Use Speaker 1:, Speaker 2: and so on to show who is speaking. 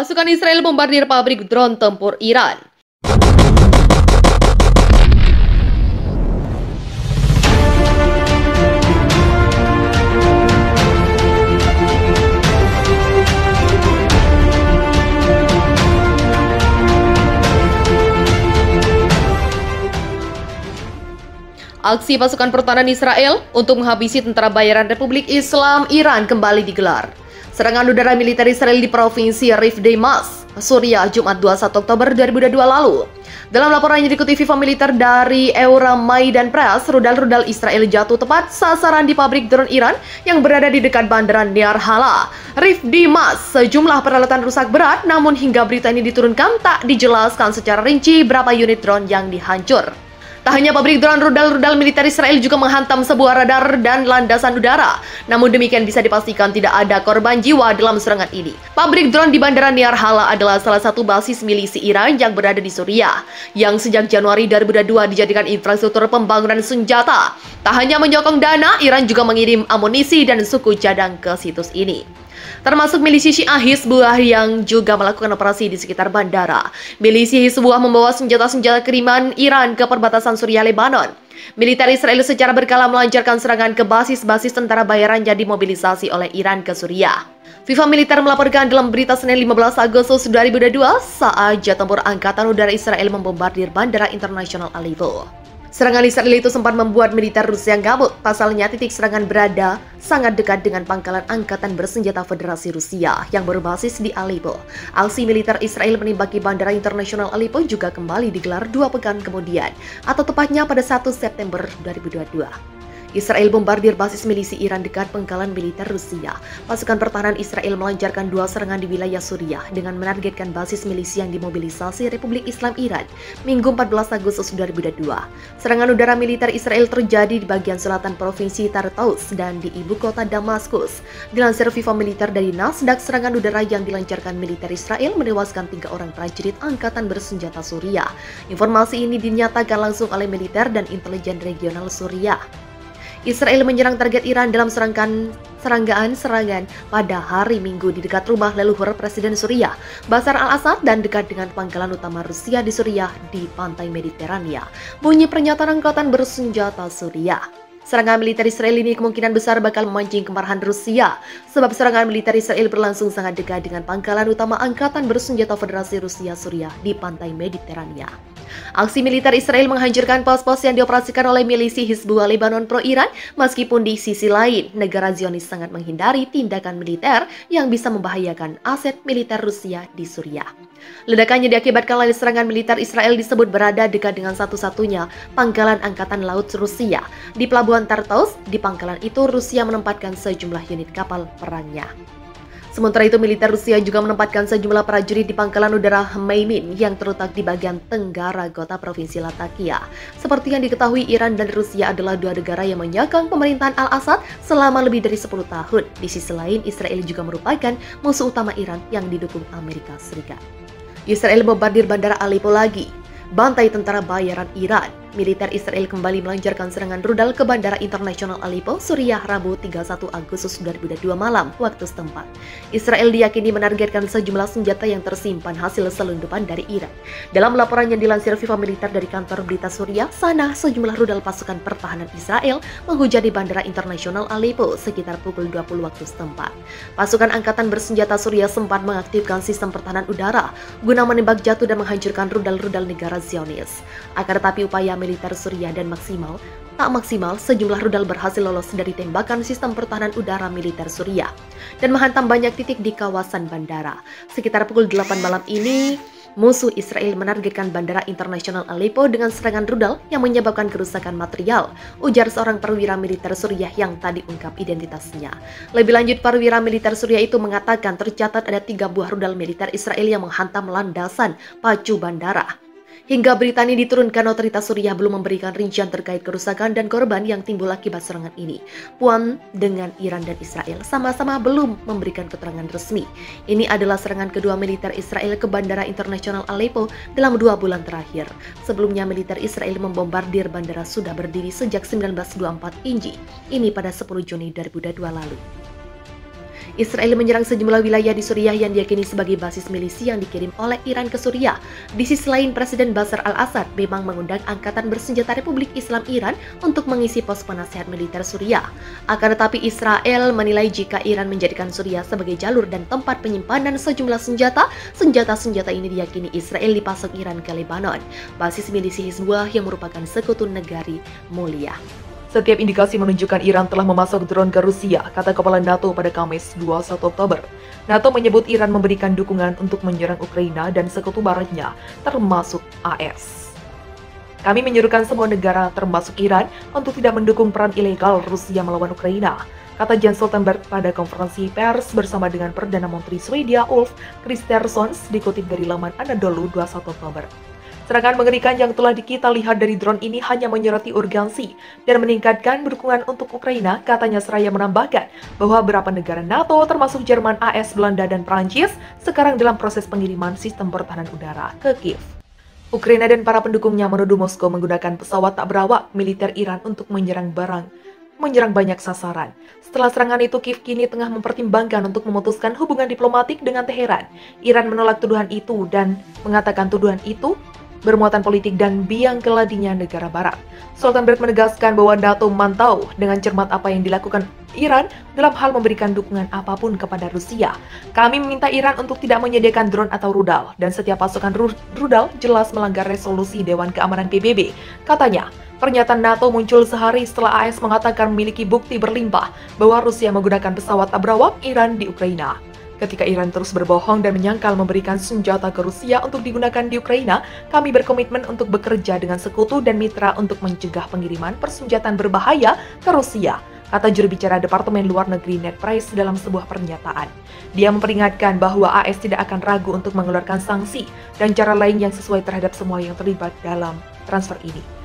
Speaker 1: Pasukan Israel bombardir pabrik drone tempur Iran. Aksi pasukan pertahanan Israel untuk menghabisi tentara bayaran Republik Islam Iran kembali digelar. Serangan udara militer Israel di Provinsi Rif Damas, Suriah, Jumat 21 Oktober 2022 lalu. Dalam laporan yang diikuti FIFA militer dari Euromaidan Press, rudal-rudal Israel jatuh tepat sasaran di pabrik drone Iran yang berada di dekat bandara Niar Hala, Rif Damas. Sejumlah peralatan rusak berat, namun hingga berita ini diturunkan tak dijelaskan secara rinci berapa unit drone yang dihancur. Tak hanya pabrik drone, rudal-rudal militer Israel juga menghantam sebuah radar dan landasan udara. Namun demikian bisa dipastikan tidak ada korban jiwa dalam serangan ini. Pabrik drone di Bandara Niar Hala adalah salah satu basis milisi Iran yang berada di Suriah, yang sejak Januari 2022 dijadikan infrastruktur pembangunan senjata. Tak hanya menyokong dana, Iran juga mengirim amunisi dan suku cadang ke situs ini. Termasuk milisi Syiah Hizbullah yang juga melakukan operasi di sekitar bandara. Milisi Hizbullah membawa senjata-senjata kiriman Iran ke perbatasan Suriah Lebanon. Militer Israel secara berkala melancarkan serangan ke basis-basis tentara bayaran yang dimobilisasi oleh Iran ke Suriah. FIFA militer melaporkan dalam berita Senin 15 Agustus 2022 saat jet tempur Angkatan Udara Israel membombardir Bandara Internasional Aleppo. Serangan Israel itu sempat membuat militer Rusia gamut. Pasalnya, titik serangan berada sangat dekat dengan pangkalan angkatan bersenjata Federasi Rusia yang berbasis di Aleppo. Aksi militer Israel menembaki Bandara Internasional Aleppo juga kembali digelar 2 pekan kemudian, atau tepatnya pada 1 September 2022. Israel bombardir basis milisi Iran dekat pangkalan militer Rusia. Pasukan pertahanan Israel melancarkan 2 serangan di wilayah Suriah dengan menargetkan basis milisi yang dimobilisasi Republik Islam Iran Minggu 14 Agustus 2022. Serangan udara militer Israel terjadi di bagian selatan Provinsi Tartous dan di ibu kota Damaskus. Dilansir FIFA militer dari Nasdaq, serangan udara yang dilancarkan militer Israel menewaskan 3 orang prajurit angkatan bersenjata Suriah. Informasi ini dinyatakan langsung oleh militer dan intelijen regional Suriah. Israel menyerang target Iran dalam serangan pada hari Minggu di dekat rumah leluhur Presiden Suriah, Bashar al-Assad, dan dekat dengan pangkalan utama Rusia di Suriah di pantai Mediterania. Bunyi pernyataan angkatan bersenjata Suriah. Serangan militer Israel ini kemungkinan besar bakal memancing kemarahan Rusia, sebab serangan militer Israel berlangsung sangat dekat dengan pangkalan utama angkatan bersenjata Federasi Rusia Suriah di pantai Mediterania. Aksi militer Israel menghancurkan pos-pos yang dioperasikan oleh milisi Hizbullah Lebanon pro-Iran, meskipun di sisi lain, negara Zionis sangat menghindari tindakan militer yang bisa membahayakan aset militer Rusia di Suriah. Ledakannya diakibatkan oleh serangan militer Israel disebut berada dekat dengan satu-satunya pangkalan angkatan laut Rusia. Di pelabuhan Tartous, di pangkalan itu Rusia menempatkan sejumlah unit kapal perangnya. Sementara itu, militer Rusia juga menempatkan sejumlah prajurit di pangkalan udara Hmeimin yang terletak di bagian tenggara kota Provinsi Latakia. Seperti yang diketahui, Iran dan Rusia adalah 2 negara yang menyokong pemerintahan Al-Assad selama lebih dari 10 tahun. Di sisi lain, Israel juga merupakan musuh utama Iran yang didukung Amerika Serikat. Israel bombardir Bandara Aleppo lagi. Bantai tentara bayaran Iran. Militer Israel kembali melancarkan serangan rudal ke Bandara Internasional Aleppo, Suriah, Rabu 31 Agustus 2022 malam waktu setempat. Israel diyakini menargetkan sejumlah senjata yang tersimpan hasil selundupan dari Iran. Dalam laporan yang dilansir FIFA militer dari kantor berita Suriah, sana sejumlah rudal pasukan pertahanan Israel menghujani Bandara Internasional Aleppo sekitar pukul 20 waktu setempat. Pasukan angkatan bersenjata Suriah sempat mengaktifkan sistem pertahanan udara guna menembak jatuh dan menghancurkan rudal-rudal negara Zionis. Akan tetapi upaya militer Suriah dan tak maksimal, sejumlah rudal berhasil lolos dari tembakan sistem pertahanan udara militer Suriah dan menghantam banyak titik di kawasan bandara. Sekitar pukul 8 malam ini, musuh Israel menargetkan Bandara Internasional Aleppo dengan serangan rudal yang menyebabkan kerusakan material, ujar seorang perwira militer Suriah yang tadi ungkap identitasnya. Lebih lanjut, perwira militer Suriah itu mengatakan tercatat ada 3 buah rudal militer Israel yang menghantam landasan pacu bandara. Hingga berita ini diturunkan, otoritas Suriah belum memberikan rincian terkait kerusakan dan korban yang timbul akibat serangan ini. Puan dengan Iran dan Israel sama-sama belum memberikan keterangan resmi. Ini adalah serangan kedua militer Israel ke Bandara Internasional Aleppo dalam 2 bulan terakhir. Sebelumnya, militer Israel membombardir bandara sudah berdiri sejak 1924 Inji. Ini pada 10 Juni 2022 lalu. Israel menyerang sejumlah wilayah di Suriah yang diyakini sebagai basis milisi yang dikirim oleh Iran ke Suriah. Di sisi lain, Presiden Bashar al-Assad memang mengundang Angkatan Bersenjata Republik Islam Iran untuk mengisi pos penasehat militer Suriah. Akan tetapi, Israel menilai jika Iran menjadikan Suriah sebagai jalur dan tempat penyimpanan sejumlah senjata ini diyakini Israel dipasok Iran ke Lebanon, basis milisi Hizbullah yang merupakan sekutu negari mulia.
Speaker 2: Setiap indikasi menunjukkan Iran telah memasok drone ke Rusia, kata Kepala NATO pada Kamis 21 Oktober. NATO menyebut Iran memberikan dukungan untuk menyerang Ukraina dan sekutu baratnya, termasuk AS. Kami menyuruhkan semua negara, termasuk Iran, untuk tidak mendukung peran ilegal Rusia melawan Ukraina, kata Jens Stoltenberg pada konferensi pers bersama dengan Perdana Menteri Swedia Ulf Kristersson, dikutip dari laman Anadolu 21 Oktober. Serangan mengerikan yang telah kita lihat dari drone ini hanya menyoroti urgensi dan meningkatkan dukungan untuk Ukraina, katanya seraya menambahkan bahwa beberapa negara NATO termasuk Jerman, AS, Belanda, dan Prancis sekarang dalam proses pengiriman sistem pertahanan udara ke Kiev. Ukraina dan para pendukungnya menuduh Moskow menggunakan pesawat tak berawak militer Iran untuk menyerang banyak sasaran. Setelah serangan itu, Kiev kini tengah mempertimbangkan untuk memutuskan hubungan diplomatik dengan Teheran. Iran menolak tuduhan itu dan mengatakan tuduhan itu bermuatan politik dan biang keladinya negara barat. Stoltenberg menegaskan bahwa NATO memantau dengan cermat apa yang dilakukan Iran dalam hal memberikan dukungan apapun kepada Rusia. Kami meminta Iran untuk tidak menyediakan drone atau rudal, dan setiap pasukan rudal jelas melanggar resolusi Dewan Keamanan PBB. Katanya, pernyataan NATO muncul sehari setelah AS mengatakan memiliki bukti berlimpah bahwa Rusia menggunakan pesawat tak berawak Iran di Ukraina. Ketika Iran terus berbohong dan menyangkal memberikan senjata ke Rusia untuk digunakan di Ukraina, kami berkomitmen untuk bekerja dengan sekutu dan mitra untuk mencegah pengiriman persenjataan berbahaya ke Rusia, kata juru bicara Departemen Luar Negeri Ned Price dalam sebuah pernyataan. Dia memperingatkan bahwa AS tidak akan ragu untuk mengeluarkan sanksi dan cara lain yang sesuai terhadap semua yang terlibat dalam transfer ini.